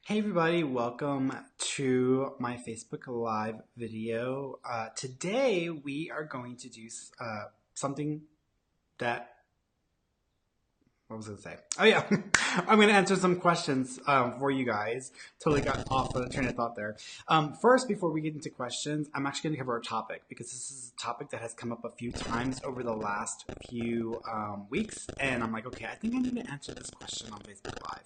Hey everybody, welcome to my Facebook Live video. Today we are going to do something that what was I going to say? Oh yeah, I'm going to answer some questions for you guys. Totally got off the train of thought there. First, before we get into questions, I'm actually going to cover our topic because this is a topic that has come up a few times over the last few weeks, and I'm like, okay, I think I need to answer this question on Facebook Live.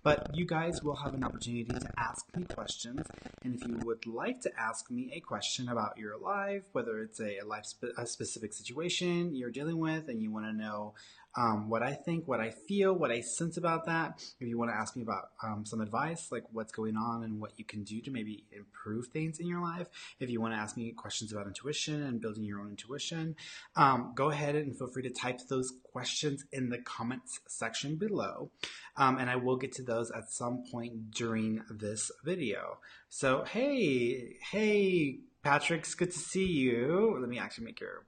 But you guys will have an opportunity to ask me questions, and if you would like to ask me a question about your life, whether it's a specific situation you're dealing with, and you want to know what I think, what I feel, what I sense about that. If you want to ask me about some advice, like what's going on and what you can do to maybe improve things in your life. If you want to ask me questions about intuition and building your own intuition, go ahead and feel free to type those questions in the comments section below. And I will get to those at some point during this video. So, hey, Patrick, it's good to see you. Let me actually make your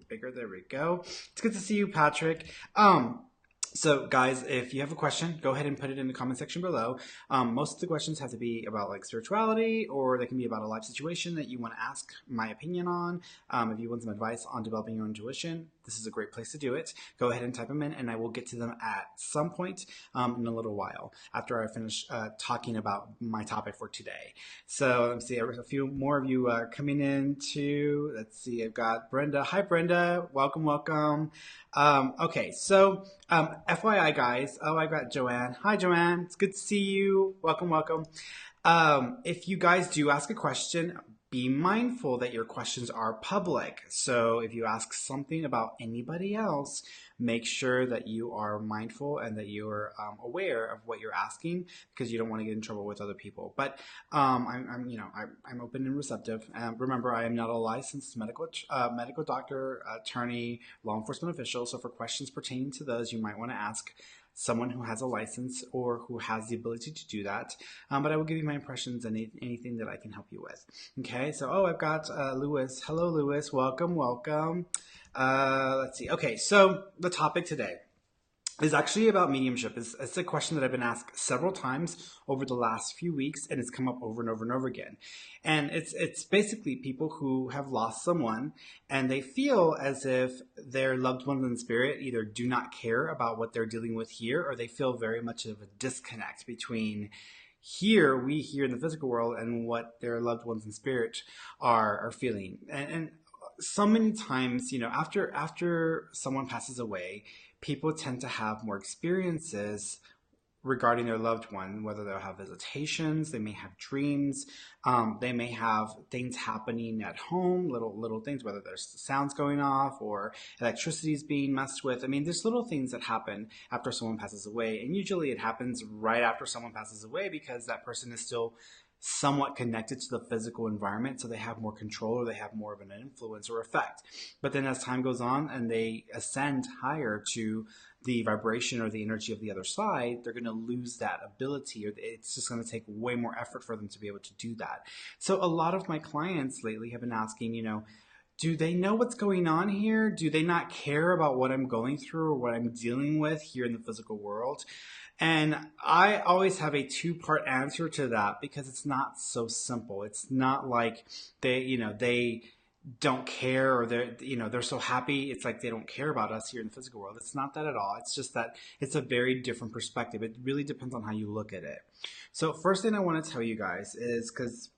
bigger. There we go. It's good to see you, Patrick. So guys, if you have a question, go ahead and put it in the comment section below. Most of the questions have to be about like spirituality, or they can be about a life situation that you want to ask my opinion on. If you want some advice on developing your own intuition, this is a great place to do it. Go ahead and type them in, and I will get to them at some point in a little while after I finish talking about my topic for today. So let me see, a few more of you coming in too. Let's see, I've got Brenda. Hi, Brenda. Welcome, welcome. Okay, so FYI, guys. Oh, I got Joanne. Hi, Joanne. It's good to see you. Welcome, welcome. If you guys do ask a question, be mindful that your questions are public. So if you ask something about anybody else, make sure that you are mindful and that you're aware of what you're asking, because you don't want to get in trouble with other people. But I'm open and receptive. Remember, I am not a licensed medical doctor, attorney, law enforcement official. So for questions pertaining to those, you might want to ask someone who has a license or who has the ability to do that. But I will give you my impressions and anything that I can help you with. Okay, so I've got Lewis. Hello, Lewis. Welcome, welcome. Let's see. Okay, so the topic today is actually about mediumship. It's a question that I've been asked several times over the last few weeks, and it's come up over and over and over again. And it's basically people who have lost someone, and they feel as if their loved ones in spirit either do not care about what they're dealing with here, or they feel very much of a disconnect between we here in the physical world, and what their loved ones in spirit are feeling. And so many times, after someone passes away, people tend to have more experiences regarding their loved one, whether they'll have visitations, they may have dreams, they may have things happening at home, little things, whether there's sounds going off or electricity is being messed with. I mean, there's little things that happen after someone passes away, and usually it happens right after someone passes away because that person is still somewhat connected to the physical environment, so they have more control, or they have more of an influence or effect. But then as time goes on and they ascend higher to the vibration or the energy of the other side, they're going to lose that ability, or it's just going to take way more effort for them to be able to do that. So a lot of my clients lately have been asking, do they know what's going on here? Do they not care about what I'm going through or what I'm dealing with here in the physical world? And I always have a two-part answer to that, because it's not so simple. It's not like they don't care, or they're so happy. It's like they don't care about us here in the physical world. It's not that at all. It's just that it's a very different perspective. It really depends on how you look at it. So first thing I want to tell you guys is, because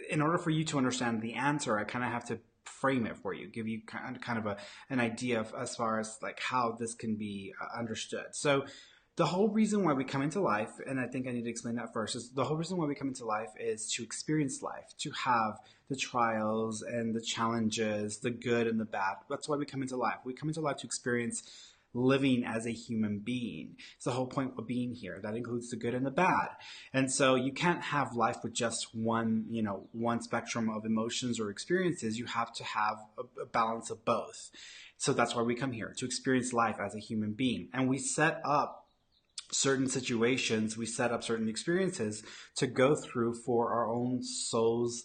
in order for you to understand the answer, I kind of have to frame it for you, give you kind of an idea of as far as like how this can be understood. So the whole reason why we come into life, and I think I need to explain that first, is the whole reason why we come into life is to experience life, to have the trials and the challenges, the good and the bad. That's why we come into life. We come into life to experience living as a human being. It's the whole point of being here. That includes the good and the bad. And so you can't have life with just one spectrum of emotions or experiences. You have to have a balance of both. So that's why we come here, to experience life as a human being. And we set up certain situations, we set up certain experiences to go through for our own soul's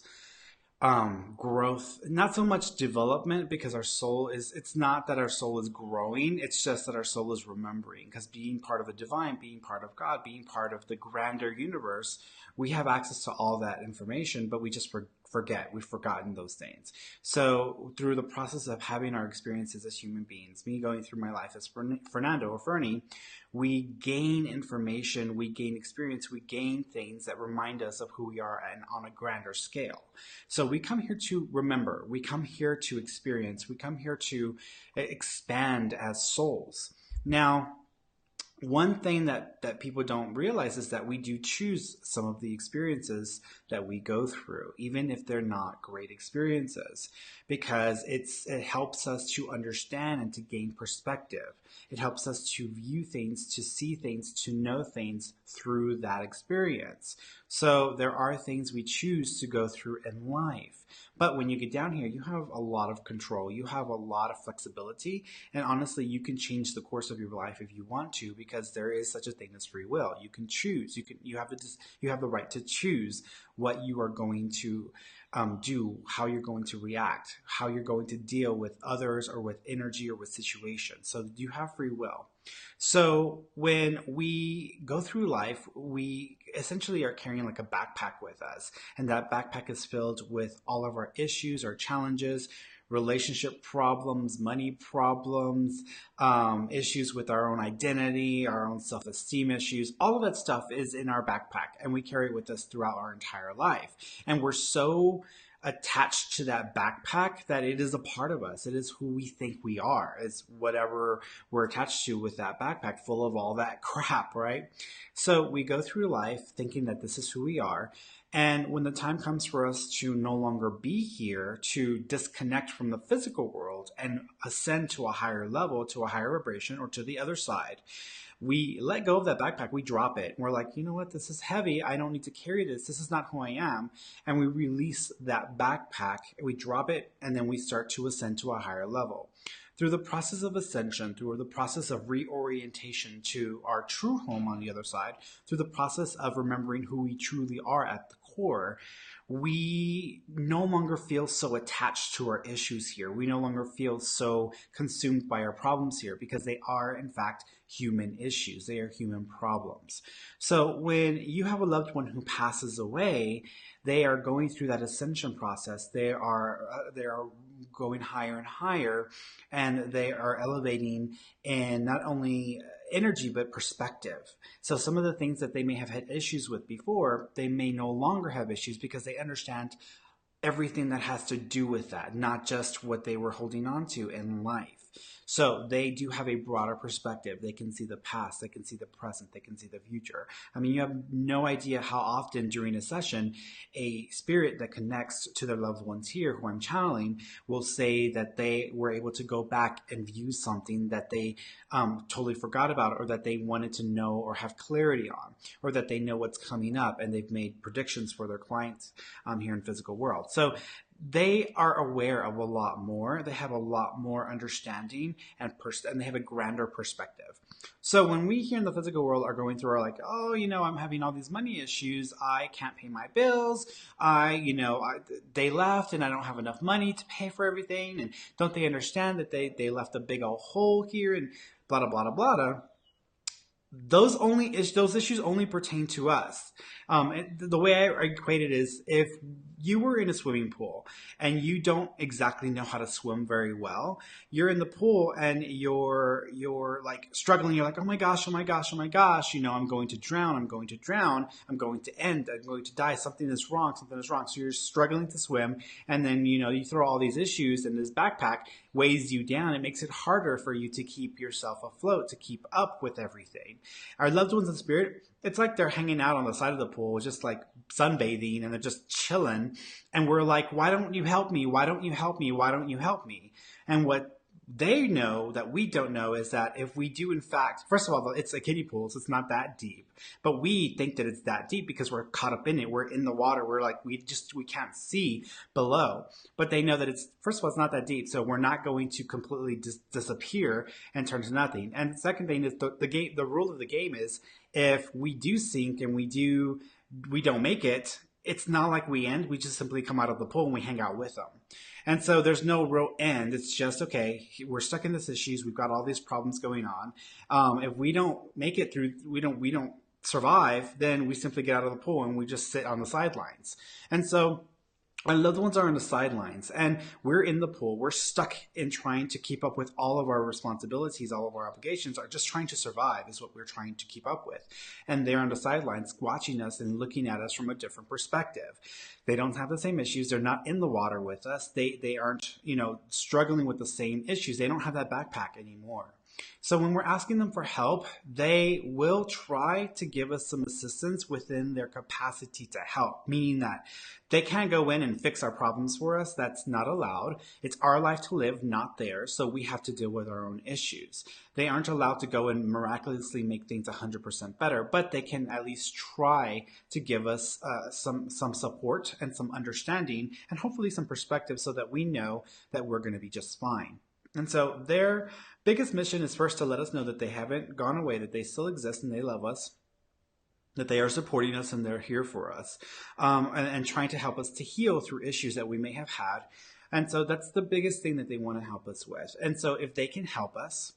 growth, not so much development, because our soul is, it's not that our soul is growing, it's just that our soul is remembering, because being part of the divine, being part of God, being part of the grander universe, we have access to all that information, but we just forget, we've forgotten those things. So through the process of having our experiences as human beings, me going through my life as Fernando or Ferny, we gain information, we gain experience, we gain things that remind us of who we are and on a grander scale. So we come here to remember, we come here to experience, we come here to expand as souls. Now, one thing that people don't realize is that we do choose some of the experiences that we go through, even if they're not great experiences, because it helps us to understand and to gain perspective. It helps us to view things, to see things, to know things through that experience. So there are things we choose to go through in life. But when you get down here, you have a lot of control. You have a lot of flexibility. And honestly, you can change the course of your life if you want to, because there is such a thing as free will. You can choose. You have the right to choose what you are going to do, how you're going to react, how you're going to deal with others or with energy or with situations. So you have free will. So when we go through life, we essentially are carrying like a backpack with us. And that backpack is filled with all of our issues, our challenges, relationship problems, money problems, issues with our own identity, our own self-esteem issues. All of that stuff is in our backpack, and we carry it with us throughout our entire life. And we're so attached to that backpack that it is a part of us. It is who we think we are. It's whatever we're attached to with that backpack full of all that crap, right? So we go through life thinking that this is who we are. And when the time comes for us to no longer be here, to disconnect from the physical world and ascend to a higher level, to a higher vibration, or to the other side, we let go of that backpack, we drop it. And we're like, you know what, this is heavy. I don't need to carry this. This is not who I am. And we release that backpack, we drop it, and then we start to ascend to a higher level. Through the process of ascension, through the process of reorientation to our true home on the other side, through the process of remembering who we truly are at the core, we no longer feel so attached to our issues here. We no longer feel so consumed by our problems here, because they are, in fact, human issues. They are human problems. So when you have a loved one who passes away, they are going through that ascension process. They are going higher and higher, and they are elevating in not only energy but perspective. So some of the things that they may have had issues with before, they may no longer have issues, because they understand everything that has to do with that, not just what they were holding on to in life. So they do have a broader perspective. They can see the past, they can see the present, they can see the future. I mean, you have no idea how often during a session, a spirit that connects to their loved ones here, who I'm channeling, will say that they were able to go back and view something that they totally forgot about, or that they wanted to know or have clarity on, or that they know what's coming up, and they've made predictions for their clients here in physical world. So they are aware of a lot more. They have a lot more understanding, and they have a grander perspective. So when we here in the physical world are going through our like, oh, I'm having all these money issues. I can't pay my bills. They left and I don't have enough money to pay for everything. And don't they understand that they left a big old hole here and blah, blah, blah, blah, blah. Those issues only pertain to us. The way I equate it is, if you were in a swimming pool and you don't exactly know how to swim very well, you're in the pool and you're like struggling. You're like, oh my gosh, oh my gosh, oh my gosh. I'm going to drown. I'm going to drown. I'm going to end. I'm going to die. Something is wrong. Something is wrong. So you're struggling to swim, and then you throw all these issues, and this backpack weighs you down. It makes it harder for you to keep yourself afloat, to keep up with everything. Our loved ones in spirit, it's like they're hanging out on the side of the pool, just like sunbathing, and they're just chilling. And we're like, why don't you help me? Why don't you help me? Why don't you help me? And what they know that we don't know is that if we do, in fact, first of all, it's a kiddie pool, so it's not that deep. But we think that it's that deep because we're caught up in it. We're in the water. We're like, we can't see below. But they know that first of all, it's not that deep. So we're not going to completely disappear and turn to nothing. And the second thing is the rule of the game is, if we do sink and we don't make it, it's not like we end. We just simply come out of the pool and we hang out with them. And so there's no real end. It's just, okay, we're stuck in this issues. We've got all these problems going on. If we don't make it through, we don't survive, then we simply get out of the pool and we just sit on the sidelines. And so our loved ones are on the sidelines and we're in the pool. We're stuck in trying to keep up with all of our responsibilities, all of our obligations, are just trying to survive is what we're trying to keep up with. And they're on the sidelines watching us and looking at us from a different perspective. They don't have the same issues. They're not in the water with us. They aren't, struggling with the same issues. They don't have that backpack anymore. So when we're asking them for help, they will try to give us some assistance within their capacity to help, meaning that they can't go in and fix our problems for us. That's not allowed. It's our life to live, not theirs. So we have to deal with our own issues. They aren't allowed to go and miraculously make things 100% better, but they can at least try to give us some support and some understanding and hopefully some perspective so that we know that we're going to be just fine. And so their biggest mission is first to let us know that they haven't gone away, that they still exist and they love us, that they are supporting us and they're here for us, and trying to help us to heal through issues that we may have had. And so that's the biggest thing that they want to help us with. And so if they can help us,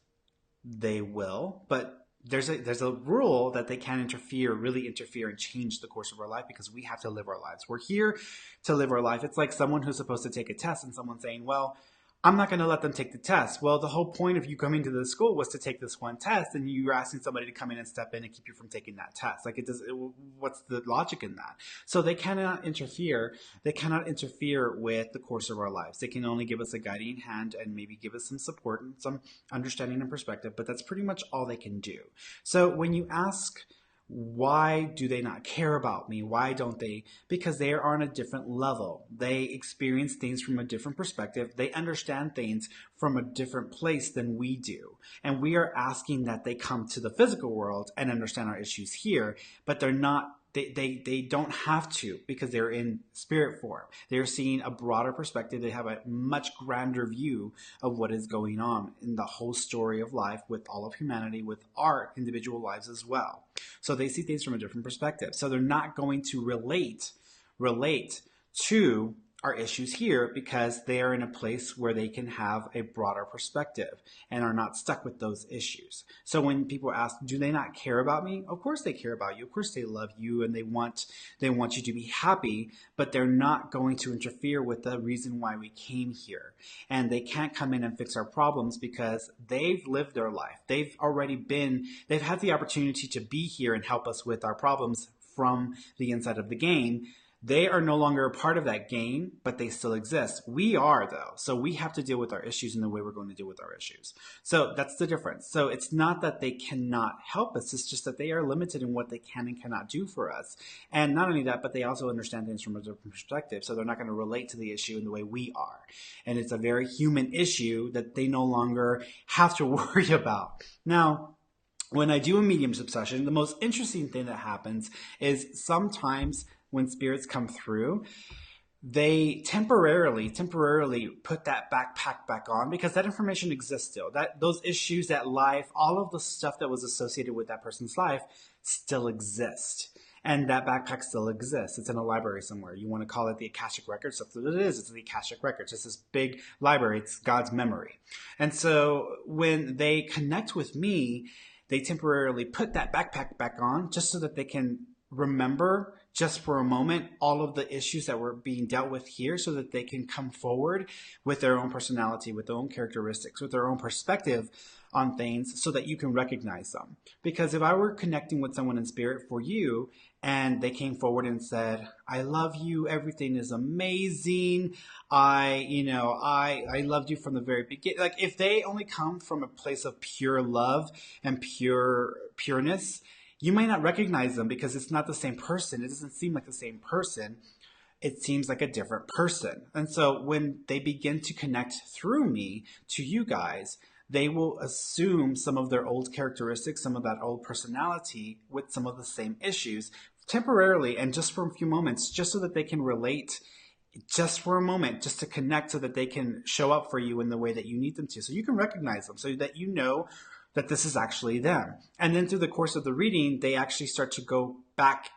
they will. But there's a rule that they can't really interfere and change the course of our life, because we have to live our lives. We're here to live our life. It's like someone who's supposed to take a test and someone saying, well, I'm not going to let them take the test. Well, the whole point of you coming to the school was to take this one test, and you're asking somebody to come in and step in and keep you from taking that test. What's the logic in that? So they cannot interfere. They cannot interfere with the course of our lives. They can only give us a guiding hand and maybe give us some support and some understanding and perspective, but that's pretty much all they can do. So when you ask, why do they not care about me? Why don't they? Because they are on a different level. They experience things from a different perspective. They understand things from a different place than we do. And we are asking that they come to the physical world and understand our issues here, but they're not. They don't have to, because they're in spirit form. They're seeing a broader perspective. They have a much grander view of what is going on in the whole story of life with all of humanity, with our individual lives as well. So they see things from a different perspective. So they're not going to relate to our issues here, because they are in a place where they can have a broader perspective and are not stuck with those issues. So when people ask, do they not care about me? Of course they care about you. Of course they love you and they want you to be happy, but they're not going to interfere with the reason why we came here. And they can't come in and fix our problems, because they've lived their life. They've had the opportunity to be here and help us with our problems from the inside of the game. They are no longer a part of that game, but they still exist. We are, though. So we have to deal with our issues in the way we're going to deal with our issues. So that's the difference. So it's not that they cannot help us. It's just that they are limited in what they can and cannot do for us. And not only that, but they also understand things from a different perspective. So they're not going to relate to the issue in the way we are. And it's a very human issue that they no longer have to worry about. Now, when I do a mediumship session, the most interesting thing that happens is sometimes when spirits come through, they temporarily put that backpack back on, because that information exists still. Those issues, that life, all of the stuff that was associated with that person's life still exist. And that backpack still exists. It's in a library somewhere. You want to call it the Akashic Records. That's what it is. It's the Akashic Records. It's this big library. It's God's memory. And so when they connect with me, they temporarily put that backpack back on just so that they can remember just for a moment all of the issues that were being dealt with here, so that they can come forward with their own personality, with their own characteristics, with their own perspective on things, so that you can recognize them. Because if I were connecting with someone in spirit for you and they came forward and said, I love you, everything is amazing, I loved you from the very beginning. Like, if they only come from a place of pure love and pureness, you might not recognize them, because it's not the same person. It doesn't seem like the same person. It seems like a different person. And so when they begin to connect through me to you guys, they will assume some of their old characteristics, some of that old personality with some of the same issues temporarily, and just for a few moments, just so that they can relate, just for a moment, just to connect, so that they can show up for you in the way that you need them to. So you can recognize them, so that you know that this is actually them. And then through the course of the reading, they actually start to go back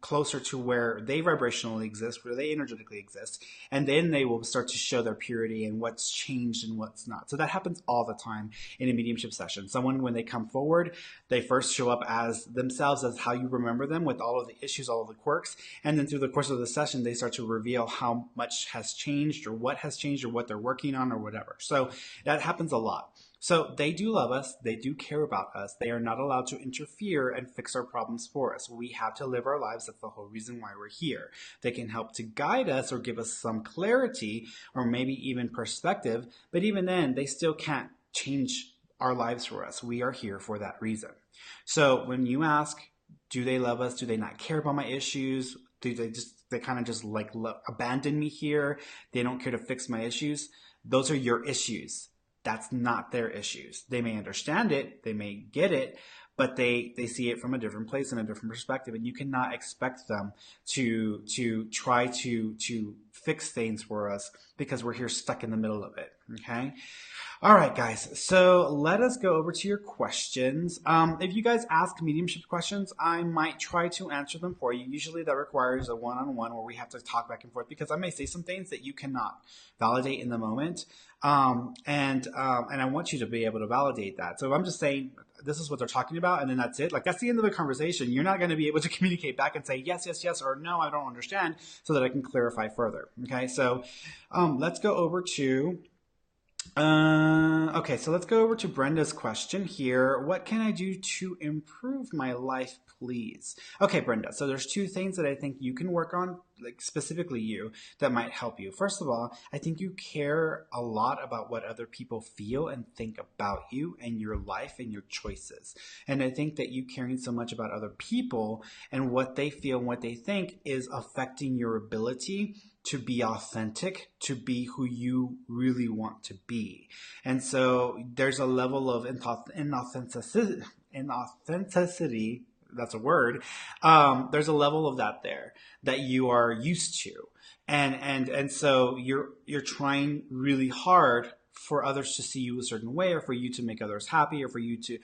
closer to where they vibrationally exist, where they energetically exist. And then they will start to show their purity and what's changed and what's not. So that happens all the time in a mediumship session. Someone, when they come forward, they first show up as themselves, as how you remember them, with all of the issues, all of the quirks. And then through the course of the session, they start to reveal how much has changed or what has changed or what they're working on or whatever. So that happens a lot. So they do love us. They do care about us. They are not allowed to interfere and fix our problems for us. We have to live our lives. That's the whole reason why we're here. They can help to guide us or give us some clarity or maybe even perspective. But even then, they still can't change our lives for us. We are here for that reason. So when you ask, do they love us? Do they not care about my issues? Do they kind of just like abandon me here? They don't care to fix my issues. Those are your issues. That's not their issues. They may understand it, they may get it, but they see it from a different place and a different perspective. And you cannot expect them to try to fix things for us because we're here stuck in the middle of it. Okay. All right, guys. So let us go over to your questions. If you guys ask mediumship questions, I might try to answer them for you. Usually that requires a one-on-one where we have to talk back and forth because I may say some things that you cannot validate in the moment. And I want you to be able to validate that. So if I'm just saying this is what they're talking about and then that's it, like that's the end of the conversation. You're not going to be able to communicate back and say yes, yes, yes, or no, I don't understand, so that I can clarify further. Okay, so let's go over to okay, so let's go over to Brenda's question here. What can I do to improve my life, please? Okay, Brenda, so there's two things that I think you can work on, like specifically you, that might help you. First of all, I think you care a lot about what other people feel and think about you and your life and your choices. And I think that you caring so much about other people and what they feel and what they think is affecting your ability to be authentic, to be who you really want to be. And so there's a level of inauthenticity, that's a word. There's a level of that there that you are used to. And so you're trying really hard for others to see you a certain way, or for you to make others happy, or for you to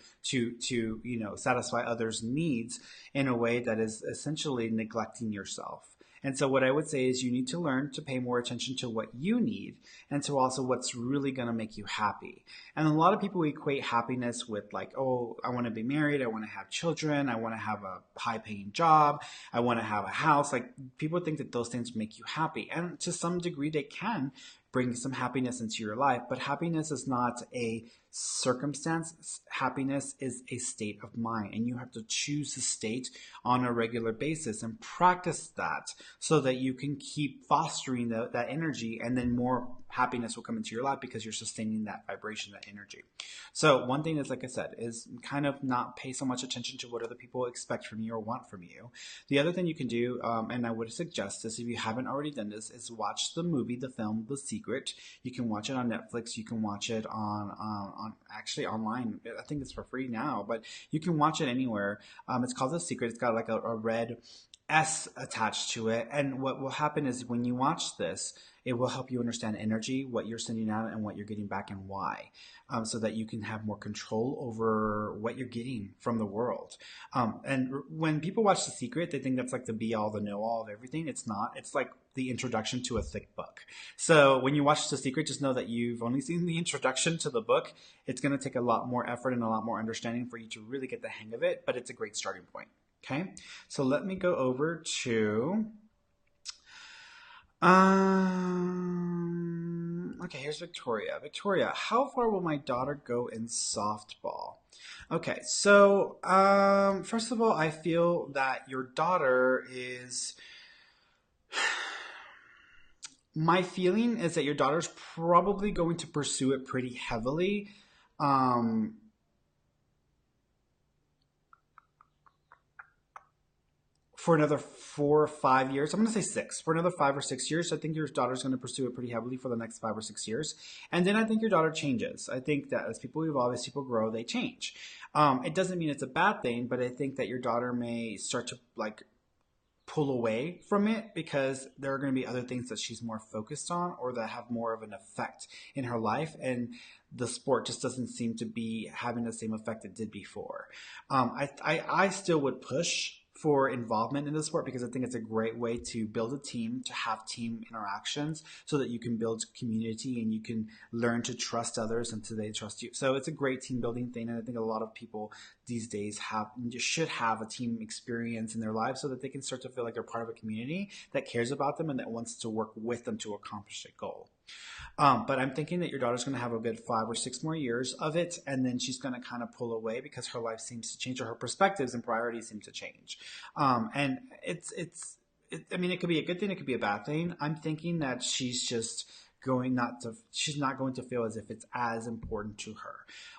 satisfy others' needs in a way that is essentially neglecting yourself. And so what I would say is you need to learn to pay more attention to what you need and to also what's really going to make you happy. And a lot of people equate happiness with like, oh, I want to be married, I want to have children, I want to have a high-paying job, I want to have a house. Like, people think that those things make you happy. And to some degree they can bring some happiness into your life, but happiness is not a circumstance. Happiness is a state of mind, and you have to choose the state on a regular basis and practice that so that you can keep fostering that energy, and then more happiness will come into your life because you're sustaining that vibration, that energy. So one thing is, like I said, is kind of not pay so much attention to what other people expect from you or want from you. The other thing you can do, and I would suggest this if you haven't already done this, is watch the movie, the film, The Secret. You can watch it on Netflix. You can watch it on actually online. I think it's for free now, but you can watch it anywhere. It's called The Secret. It's got like a red S attached to it. And what will happen is when you watch this, it will help you understand energy, what you're sending out and what you're getting back and why, so that you can have more control over what you're getting from the world. And when people watch The Secret, they think that's like the be all, the know all of everything. It's not. It's like the introduction to a thick book. So when you watch The Secret, just know that you've only seen the introduction to the book. It's going to take a lot more effort and a lot more understanding for you to really get the hang of it, but it's a great starting point. Okay, so let me go over to okay, here's Victoria. Victoria, how far will my daughter go in softball? Okay, so first of all, I feel that your daughter is... My feeling is that your daughter's probably going to pursue it pretty heavily. For another 4 or 5 years. I'm going to say 6. For another 5 or 6 years. I think your daughter's going to pursue it pretty heavily for the next 5 or 6 years. And then I think your daughter changes. I think that as people evolve, as people grow, they change. It doesn't mean it's a bad thing, but I think that your daughter may start to like pull away from it because there are going to be other things that she's more focused on or that have more of an effect in her life, and the sport just doesn't seem to be having the same effect it did before. I still would push for involvement in the sport because I think it's a great way to build a team, to have team interactions so that you can build community and you can learn to trust others and so they trust you. So it's a great team building thing. And I think a lot of people these days should have a team experience in their lives so that they can start to feel like they're part of a community that cares about them and that wants to work with them to accomplish a goal. But I'm thinking that your daughter's going to have a good 5 or 6 more years of it, and then she's going to kind of pull away because her life seems to change, or her perspectives and priorities seem to change. And I mean, it could be a good thing, it could be a bad thing. I'm thinking that she's not going to feel as if it's as important to her.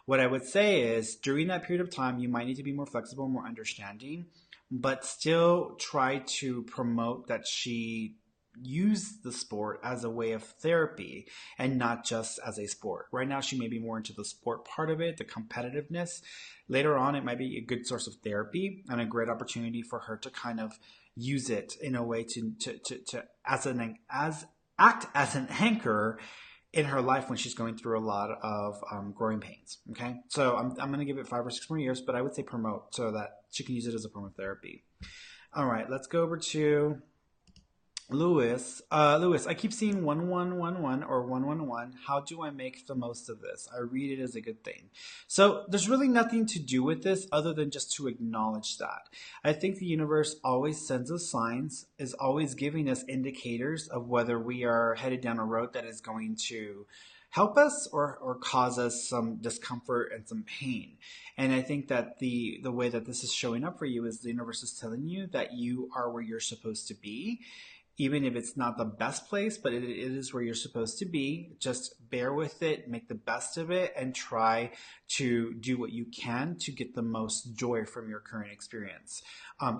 What I would say is during that period of time, you might need to be more flexible, more understanding, but still try to promote that she use the sport as a way of therapy and not just as a sport. Right now, she may be more into the sport part of it, the competitiveness. Later on, it might be a good source of therapy and a great opportunity for her to kind of use it in a way to act as an anchor in her life when she's going through a lot of growing pains. Okay, so I'm going to give it 5 or 6 more years, but I would say promote so that she can use it as a form of therapy. All right, let's go over to Lewis. Lewis, I keep seeing 1111 or 111. How do I make the most of this? I read it as a good thing. So there's really nothing to do with this other than just to acknowledge that. I think the universe always sends us signs, is always giving us indicators of whether we are headed down a road that is going to help us or cause us some discomfort and some pain. And I think that the way that this is showing up for you is the universe is telling you that you are where you're supposed to be, even if it's not the best place, but it is where you're supposed to be. Just bear with it, make the best of it, and try to do what you can to get the most joy from your current experience.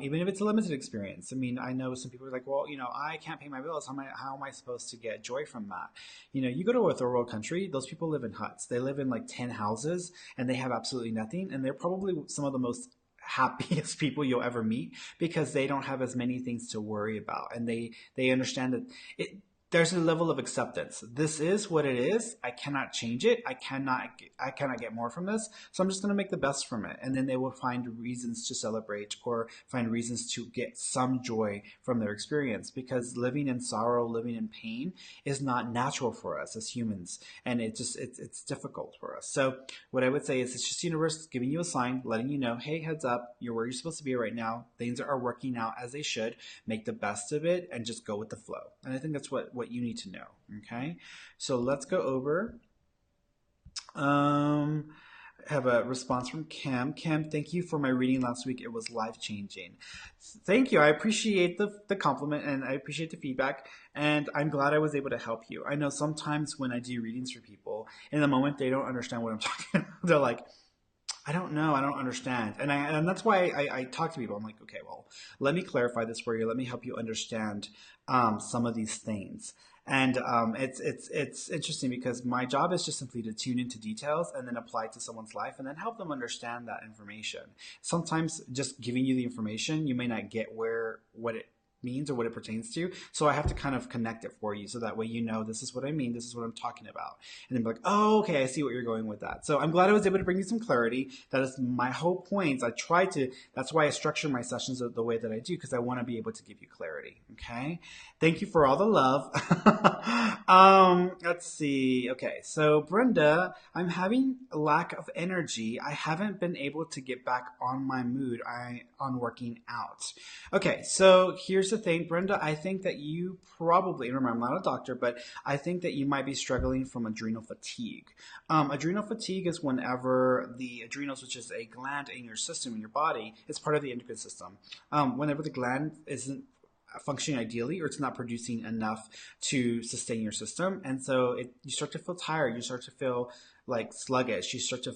Even if it's a limited experience. I mean, I know some people are like, well, I can't pay my bills. How am I supposed to get joy from that? You go to a third world country, those people live in huts. They live in like 10 houses and they have absolutely nothing. And they're probably some of the most happiest people you'll ever meet because they don't have as many things to worry about, and they understand that there's a level of acceptance. This is what it is. I cannot change it. I cannot get more from this. So I'm just going to make the best from it. And then they will find reasons to celebrate or find reasons to get some joy from their experience, because living in sorrow, living in pain is not natural for us as humans. And it's difficult for us. So what I would say is it's just the universe giving you a sign, letting you know, hey, heads up, you're where you're supposed to be right now. Things are working out as they should. Make the best of it and just go with the flow. And I think that's what you need to know. Okay, so let's go over. Have a response from Cam. Cam, thank you for my reading last week. It was life-changing. Thank you. I appreciate the compliment and I appreciate the feedback, and I'm glad I was able to help you. I know sometimes when I do readings for people, in the moment they don't understand what I'm talking about. They're like, I don't know. I don't understand. And that's why I talk to people. I'm like, okay, well, let me clarify this for you. Let me help you understand some of these things. And it's interesting because my job is just simply to tune into details and then apply it to someone's life and then help them understand that information. Sometimes just giving you the information, you may not get what it means or what it pertains to. So I have to kind of connect it for you so that way this is what I mean, this is what I'm talking about. And then be like, oh, okay, I see what you're going with that. So I'm glad I was able to bring you some clarity. That is my whole point. That's why I structure my sessions the way that I do, because I want to be able to give you clarity. Okay. Thank you for all the love. Let's see. Okay. So Brenda, I'm having a lack of energy. I haven't been able to get back on my mood on working out. Okay. So here's the thing, Brenda. I think that you probably, remember, I'm not a doctor, but I think that you might be struggling from adrenal fatigue. Adrenal fatigue is whenever the adrenals, which is a gland in your system, in your body, it's part of the endocrine system. Whenever the gland isn't functioning ideally or it's not producing enough to sustain your system. And so you start to feel tired. You start to feel like sluggish. You start to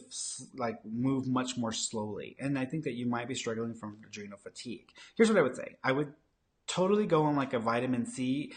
like move much more slowly. And I think that you might be struggling from adrenal fatigue. Here's what I would say. I would totally go on like a vitamin C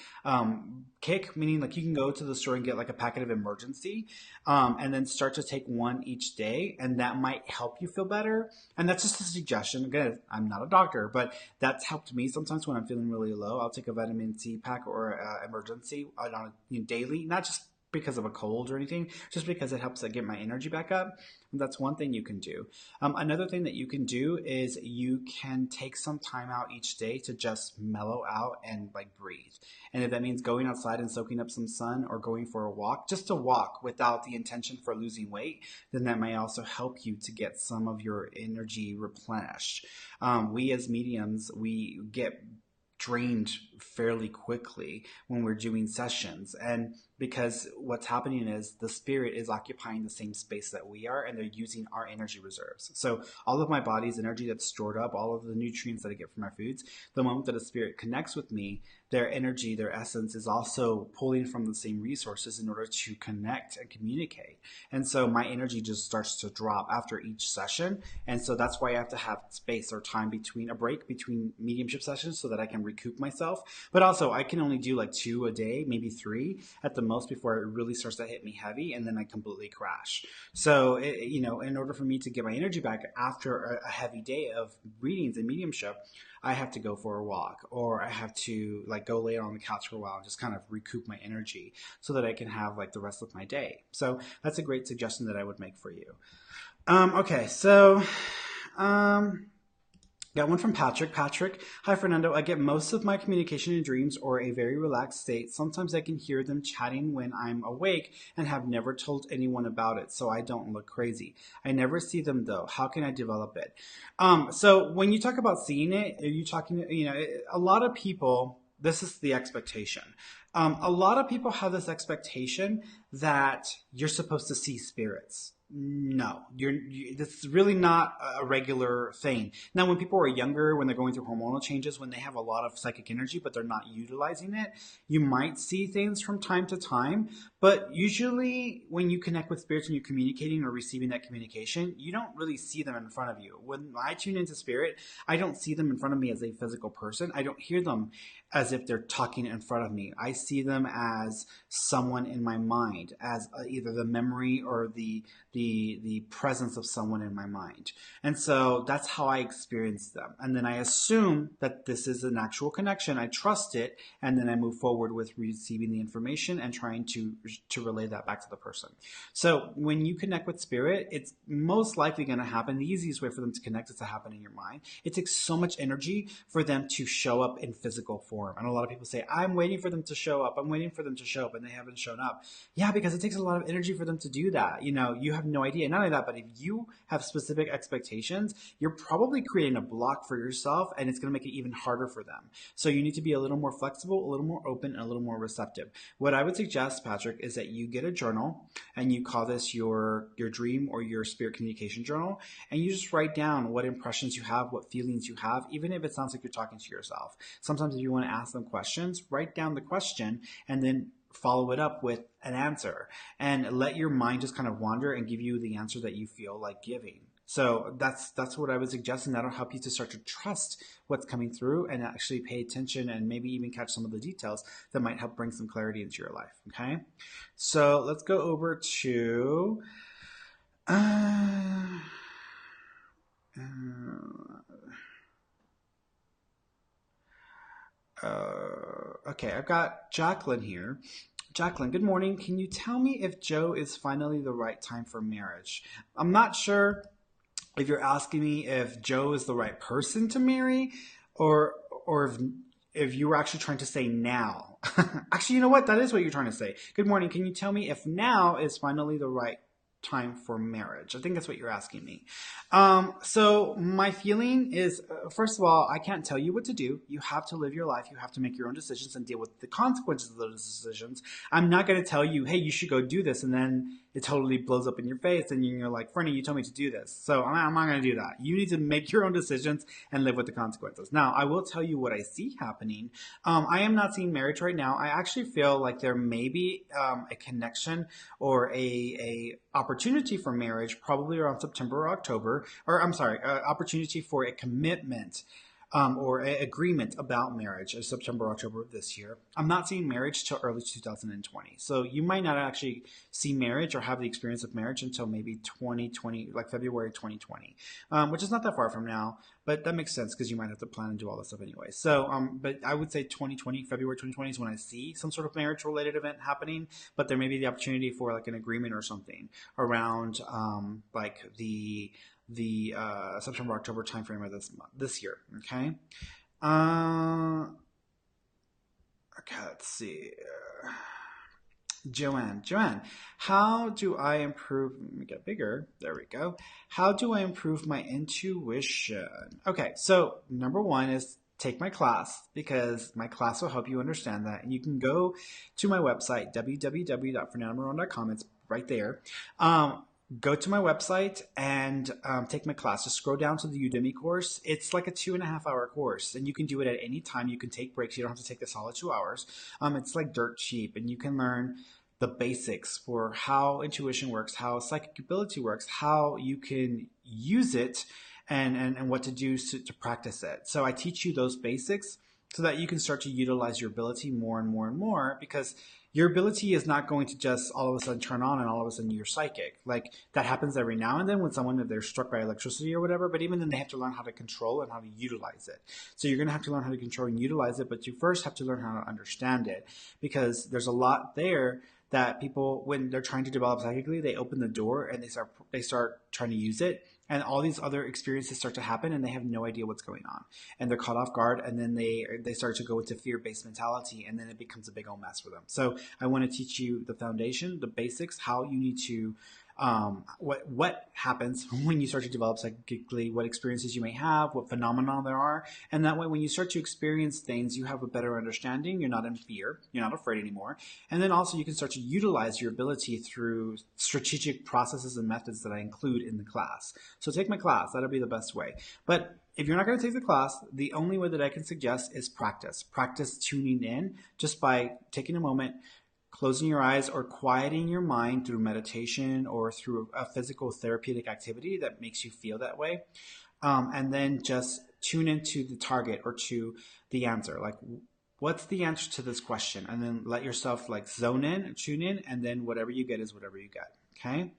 kick, meaning like you can go to the store and get like a packet of emergency, and then start to take one each day, and that might help you feel better. And that's just a suggestion. Again, I'm not a doctor, but that's helped me sometimes when I'm feeling really low. I'll take a vitamin C pack or emergency on daily, not just because of a cold or anything, just because it helps get my energy back up. And that's one thing you can do. Another thing that you can do is you can take some time out each day to just mellow out and like breathe. And if that means going outside and soaking up some sun or going for a walk, just to walk without the intention for losing weight, then that may also help you to get some of your energy replenished. We as mediums, we get drained fairly quickly when we're doing sessions. And because what's happening is the spirit is occupying the same space that we are, and they're using our energy reserves. So all of my body's energy that's stored up, all of the nutrients that I get from our foods, the moment that a spirit connects with me, their energy, their essence is also pulling from the same resources in order to connect and communicate. And so my energy just starts to drop after each session. And so that's why I have to have space or time between a break between mediumship sessions so that I can recoup myself. But also I can only do like 2 a day, maybe 3 at the most before it really starts to hit me heavy, and then I completely crash. So, in order for me to get my energy back after a heavy day of readings and mediumship, I have to go for a walk, or I have to like go lay on the couch for a while and just kind of recoup my energy so that I can have like the rest of my day. So that's a great suggestion that I would make for you. Okay, so got one from Patrick. Patrick, hi Fernando. I get most of my communication in dreams or a very relaxed state. Sometimes I can hear them chatting when I'm awake and have never told anyone about it, so I don't look crazy. I never see them though. How can I develop it? So when you talk about seeing it, are you talking? A lot of people. This is the expectation. A lot of people have this expectation that you're supposed to see spirits. No, that's really not a regular thing. Now, when people are younger, when they're going through hormonal changes, when they have a lot of psychic energy, but they're not utilizing it, you might see things from time to time. But usually when you connect with spirits and you're communicating or receiving that communication, you don't really see them in front of you. When I tune into spirit, I don't see them in front of me as a physical person. I don't hear them as if they're talking in front of me. I see them as someone in my mind, as either the memory or the presence of someone in my mind. And so that's how I experience them. And then I assume that this is an actual connection. I trust it. And then I move forward with receiving the information and trying to relay that back to the person. So when you connect with spirit, it's most likely going to happen. The easiest way for them to connect is to happen in your mind. It takes so much energy for them to show up in physical form. And a lot of people say, I'm waiting for them to show up. I'm waiting for them to show up, and they haven't shown up. Yeah, because it takes a lot of energy for them to do that. You have no idea. Not only that, but if you have specific expectations, you're probably creating a block for yourself, and it's going to make it even harder for them. So you need to be a little more flexible, a little more open, and a little more receptive. What I would suggest, Patrick, is that you get a journal, and you call this your dream or your spirit communication journal, and you just write down what impressions you have, what feelings you have, even if it sounds like you're talking to yourself. Sometimes if you want to ask them questions, write down the question and then follow it up with an answer, and let your mind just kind of wander and give you the answer that you feel like giving. So that's what I would suggest, and that'll help you to start to trust what's coming through and actually pay attention and maybe even catch some of the details that might help bring some clarity into your life. Okay, so let's go over to okay, I've got Jacqueline here. Jacqueline, good morning. Can you tell me if Joe is finally the right time for marriage? I'm not sure if you're asking me if Joe is the right person to marry, or if you were actually trying to say now. Actually, you know what? That is what you're trying to say. Good morning. Can you tell me if now is finally the right time for marriage? I think that's what you're asking me. So my feeling is, first of all, I can't tell you what to do. You have to live your life. You have to make your own decisions and deal with the consequences of those decisions. I'm not going to tell you, hey, you should go do this, and then it totally blows up in your face and you're like, Ferny, you told me to do this. So I'm not going to do that. You need to make your own decisions and live with the consequences. Now, I will tell you what I see happening. I am not seeing marriage right now. I actually feel like there may be a connection or a opportunity for marriage probably around September or October, or I'm sorry, opportunity for a commitment or an agreement about marriage is September, October of this year. I'm not seeing marriage till early 2020. So you might not actually see marriage or have the experience of marriage until maybe 2020, like February 2020, which is not that far from now. But that makes sense because you might have to plan and do all this stuff anyway. So, but I would say 2020, February 2020 is when I see some sort of marriage related event happening. But there may be the opportunity for like an agreement or something around like the September October timeframe of this year. Okay. Uh, okay. Let's see. Joanne, how do I improve? Let me get bigger. There we go. How do I improve my intuition? Okay, so number one is take my class because my class will help you understand that. And you can go to my website, www.fernandomarron.com. It's right there. Go to my website and take my class. Just scroll down to the Udemy course. It's like a 2.5 hour course, and you can do it at any time. You can take breaks. You don't have to take the solid 2 hours. It's like dirt cheap, and you can learn the basics for how intuition works, how psychic ability works, how you can use it, and what to do to practice it. So I teach you those basics so that you can start to utilize your ability more and more and more, because your ability is not going to just all of a sudden turn on and all of a sudden you're psychic. Like that happens every now and then when someone, if they're struck by electricity or whatever, but even then they have to learn how to control and how to utilize it. So you're going to have to learn how to control and utilize it, but you first have to learn how to understand it, because there's a lot there that people, when they're trying to develop psychically, they open the door and they start trying to use it, and all these other experiences start to happen and they have no idea what's going on, and they're caught off guard, and then they start to go into fear-based mentality, and then it becomes a big old mess for them. So I want to teach you the foundation, the basics, how you need to what happens when you start to develop psychically, what experiences you may have, what phenomena there are, and that way when you start to experience things, you have a better understanding. You're not in fear, you're not afraid anymore, and then also you can start to utilize your ability through strategic processes and methods that I include in the class. So take my class, that'll be the best way. But if you're not going to take the class, the only way that I can suggest is practice. Practice tuning in just by taking a moment, closing your eyes, or quieting your mind through meditation or through a physical therapeutic activity that makes you feel that way. And then just tune into the target or to the answer. Like, what's the answer to this question? And then let yourself like zone in, tune in, and then whatever you get is whatever you get. Okay.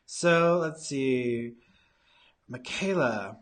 So let's see. Michaela.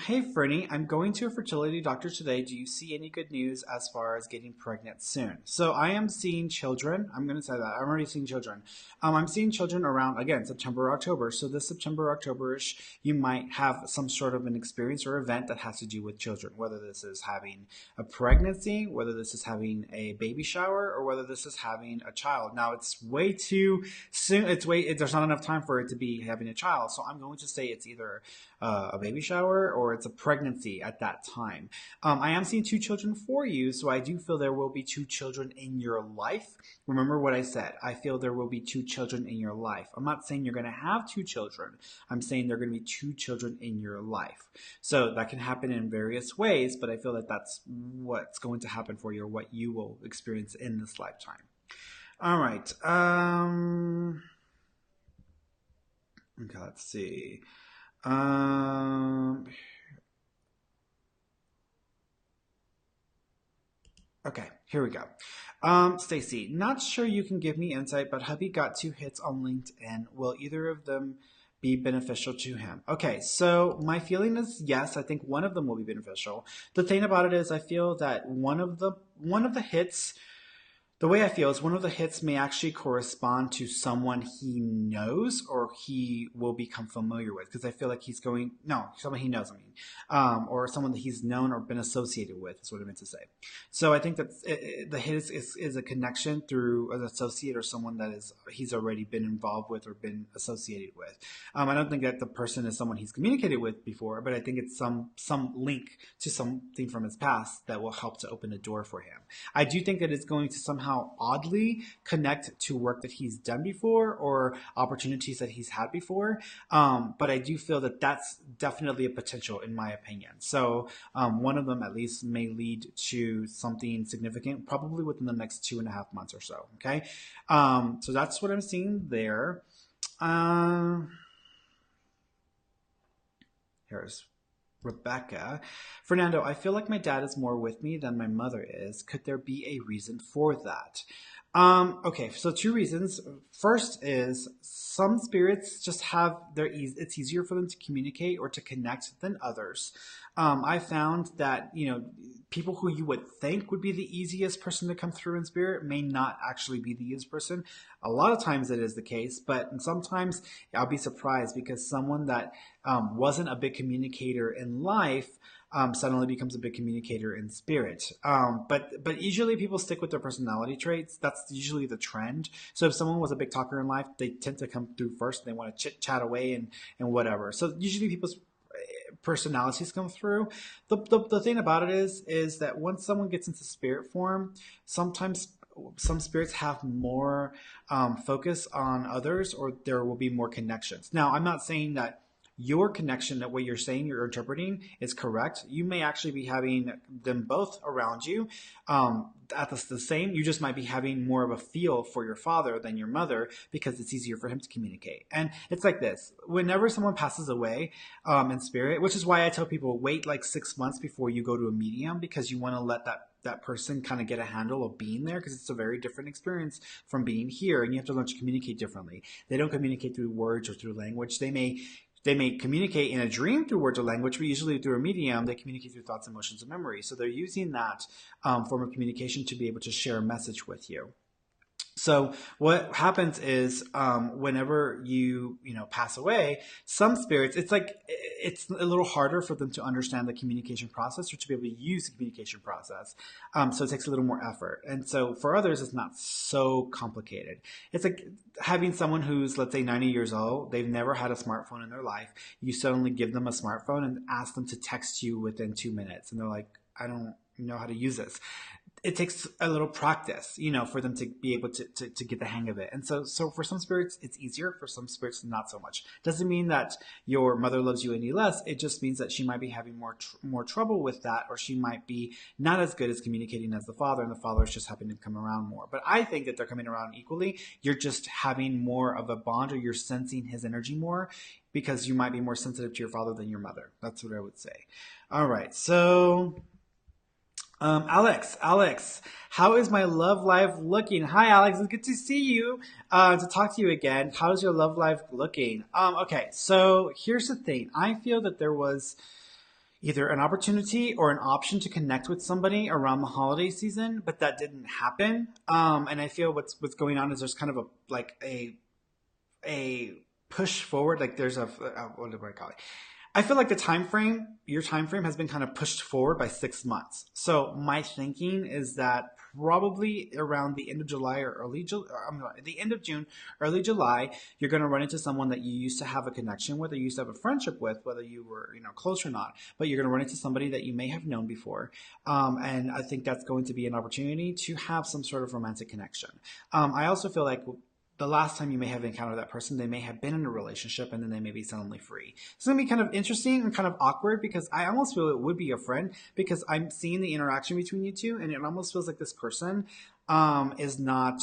Hey Ferny, I'm going to a fertility doctor today. Do you see any good news as far as getting pregnant soon? So I am seeing children. I'm going to say that. I'm already seeing children. I'm seeing children around, again, September, October. So this September, October-ish, you might have some sort of an experience or event that has to do with children, whether this is having a pregnancy, whether this is having a baby shower, or whether this is having a child. Now, it's way too soon. There's not enough time for it to be having a child. So I'm going to say it's either a baby shower or it's a pregnancy at that time. I am seeing 2 children for you, so I do feel there will be 2 children in your life. Remember what I said. I feel there will be 2 children in your life. I'm not saying you're going to have 2 children. I'm saying there are going to be 2 children in your life. So that can happen in various ways, but I feel that that's what's going to happen for you, or what you will experience in this lifetime. All right. Okay, let's see. Okay, here we go. Stacy, not sure you can give me insight, but hubby got 2 hits on LinkedIn. Will either of them be beneficial to him? Okay, so my feeling is yes. I think one of them will be beneficial. The thing about it is, I feel that one of the hits. The way I feel is one of the hits may actually correspond to someone he knows or he will become familiar with. Because I feel like someone he knows, or someone that he's known or been associated with is what I meant to say. So I think that the hit is a connection through an associate or someone that he's already been involved with or been associated with. I don't think that the person is someone he's communicated with before, but I think it's some link to something from his past that will help to open a door for him. I do think that it's going to somehow oddly connect to work that he's done before or opportunities that he's had before. But I do feel that that's definitely a potential in my opinion. So one of them at least may lead to something significant, probably within the next 2.5 months or so. Okay. So that's what I'm seeing there. Here's Rebecca. Fernando, I feel like my dad is more with me than my mother is. Could there be a reason for that? Okay, so two reasons. First is some spirits just have it's easier for them to communicate or to connect than others. I found that, people who you would think would be the easiest person to come through in spirit may not actually be the easiest person. A lot of times it is the case, but sometimes I'll be surprised because someone that wasn't a big communicator in life suddenly becomes a big communicator in spirit. But usually people stick with their personality traits. That's usually the trend. So if someone was a big talker in life, they tend to come through first. And they want to chit chat away and whatever. So usually people's personalities come through. The thing about it is that once someone gets into spirit form, sometimes some spirits have more focus on others, or there will be more connections. Now, I'm not saying that your connection, that what you're saying, you're interpreting, is correct. You may actually be having them both around you at the same. You just might be having more of a feel for your father than your mother because it's easier for him to communicate. And it's like this: whenever someone passes away in spirit, which is why I tell people wait like 6 months before you go to a medium, because you want to let that person kind of get a handle of being there, because it's a very different experience from being here, and you have to learn to communicate differently. They don't communicate through words or through language. They may communicate in a dream through words or language, but usually through a medium, they communicate through thoughts, emotions, and memories. So they're using that form of communication to be able to share a message with you. So what happens is whenever you pass away, some spirits, it's a little harder for them to understand the communication process or to be able to use the communication process. So it takes a little more effort. And so for others, it's not so complicated. It's like having someone who's, let's say, 90 years old. They've never had a smartphone in their life. You suddenly give them a smartphone and ask them to text you within 2 minutes. And they're like, I don't know how to use this. It takes a little practice, for them to be able to get the hang of it. And so for some spirits, it's easier. For some spirits, not so much. Doesn't mean that your mother loves you any less. It just means that she might be having more trouble with that, or she might be not as good as communicating as the father, and the father is just happening to come around more. But I think that they're coming around equally. You're just having more of a bond, or you're sensing his energy more, because you might be more sensitive to your father than your mother. That's what I would say. All right, so Alex, how is my love life looking? Hi, Alex. It's good to see you, to talk to you again. How's your love life looking? Okay, so here's the thing. I feel that there was either an opportunity or an option to connect with somebody around the holiday season, but that didn't happen. And I feel what's going on is there's kind of a push forward. Like there's what do I call it? I feel like your time frame has been kind of pushed forward by 6 months. So my thinking is that probably around the end of July or the end of June, early July, you're going to run into someone that you used to have a connection with, or you used to have a friendship with, whether you were close or not. But you're going to run into somebody that you may have known before, and I think that's going to be an opportunity to have some sort of romantic connection. I also feel like the last time you may have encountered that person, they may have been in a relationship, and then they may be suddenly free. It's going to be kind of interesting and kind of awkward, because I almost feel it would be a friend, because I'm seeing the interaction between you two, and it almost feels like this person is not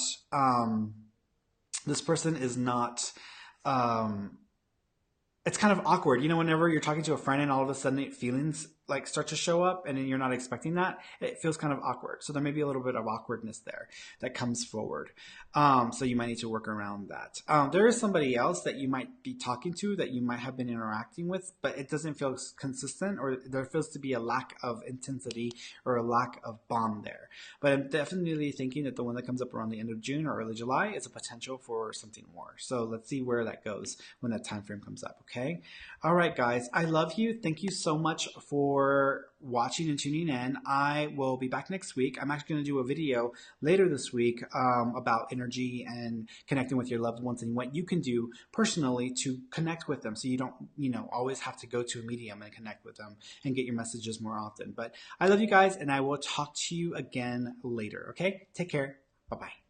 it's kind of awkward. Whenever you're talking to a friend and all of a sudden feelings like start to show up and then you're not expecting that, it feels kind of awkward. So there may be a little bit of awkwardness there that comes forward. So you might need to work around that. There is somebody else that you might be talking to, that you might have been interacting with, but it doesn't feel consistent, or there feels to be a lack of intensity or a lack of bond there. But I'm definitely thinking that the one that comes up around the end of June or early July is a potential for something more. So let's see where that goes when that time frame comes up. Okay. All right, guys. I love you. Thank you so much for watching and tuning in. I will be back next week. I'm actually going to do a video later this week about energy and connecting with your loved ones, and what you can do personally to connect with them, so you don't always have to go to a medium and connect with them and get your messages more often. But I love you guys, and I will talk to you again later. Okay, take care. Bye-bye.